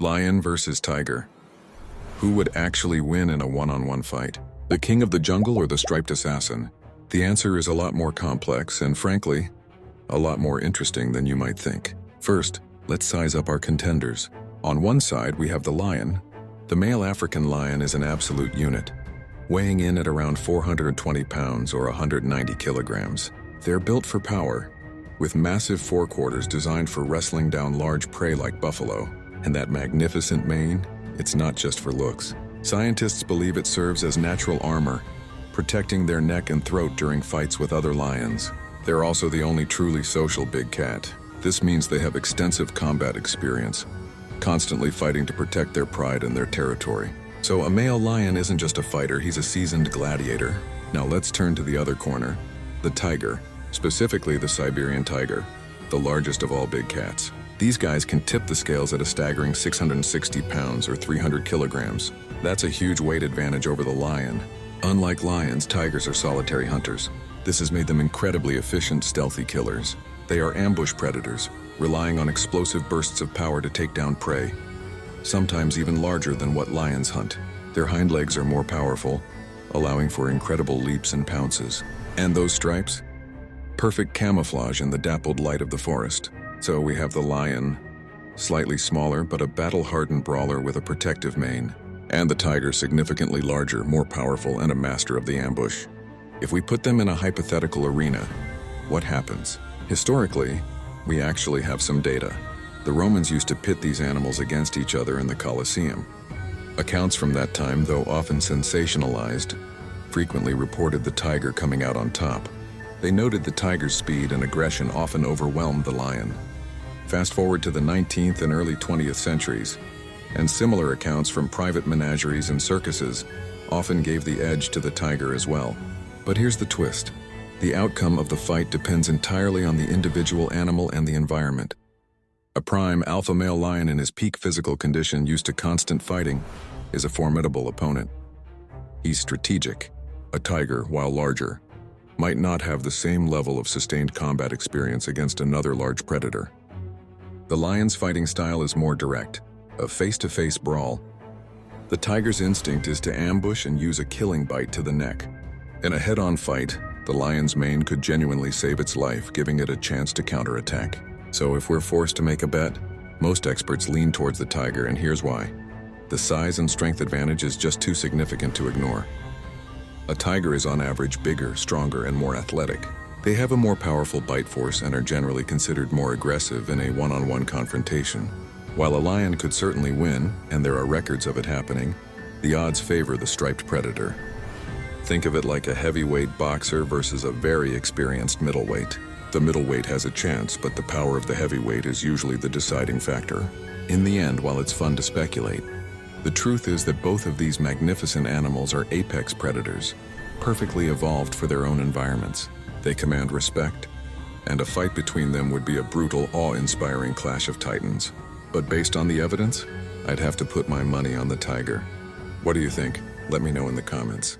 Lion versus tiger. Who would actually win in a one-on-one fight? The king of the jungle or the striped assassin? The answer is a lot more complex and, frankly, a lot more interesting than you might think. First, let's size up our contenders. On one side, we have the lion. The male African lion is an absolute unit, weighing in at around 420 pounds or 190 kilograms. They're built for power, with massive forequarters designed for wrestling down large prey like buffalo. And that magnificent mane, it's not just for looks. Scientists believe it serves as natural armor, protecting their neck and throat during fights with other lions. They're also the only truly social big cat. This means they have extensive combat experience, constantly fighting to protect their pride and their territory. So a male lion isn't just a fighter, he's a seasoned gladiator. Now let's turn to the other corner, the tiger, specifically the Siberian tiger, the largest of all big cats. These guys can tip the scales at a staggering 660 pounds or 300 kilograms. That's a huge weight advantage over the lion. Unlike lions, tigers are solitary hunters. This has made them incredibly efficient, stealthy killers. They are ambush predators, relying on explosive bursts of power to take down prey, sometimes even larger than what lions hunt. Their hind legs are more powerful, allowing for incredible leaps and pounces. And those stripes? Perfect camouflage in the dappled light of the forest. So we have the lion, slightly smaller but a battle-hardened brawler with a protective mane, and the tiger, significantly larger, more powerful, and a master of the ambush. If we put them in a hypothetical arena, what happens? Historically, we actually have some data. The Romans used to pit these animals against each other in the Colosseum. Accounts from that time, though often sensationalized, frequently reported the tiger coming out on top. They noted the tiger's speed and aggression often overwhelmed the lion. Fast forward to the 19th and early 20th centuries, and similar accounts from private menageries and circuses often gave the edge to the tiger as well. But here's the twist. The outcome of the fight depends entirely on the individual animal and the environment. A prime alpha male lion in his peak physical condition, used to constant fighting, is a formidable opponent. He's strategic. A tiger, while larger, might not have the same level of sustained combat experience against another large predator. The lion's fighting style is more direct, a face-to-face brawl. The tiger's instinct is to ambush and use a killing bite to the neck. In a head-on fight, the lion's mane could genuinely save its life, giving it a chance to counterattack. So if we're forced to make a bet, most experts lean towards the tiger, and here's why. The size and strength advantage is just too significant to ignore. A tiger is on average bigger, stronger, and more athletic. They have a more powerful bite force and are generally considered more aggressive in a one-on-one confrontation. While a lion could certainly win, and there are records of it happening, the odds favor the striped predator. Think of it like a heavyweight boxer versus a very experienced middleweight. The middleweight has a chance, but the power of the heavyweight is usually the deciding factor. In the end, while it's fun to speculate, the truth is that both of these magnificent animals are apex predators, perfectly evolved for their own environments. They command respect, and a fight between them would be a brutal, awe-inspiring clash of titans. But based on the evidence, I'd have to put my money on the tiger. What do you think? Let me know in the comments.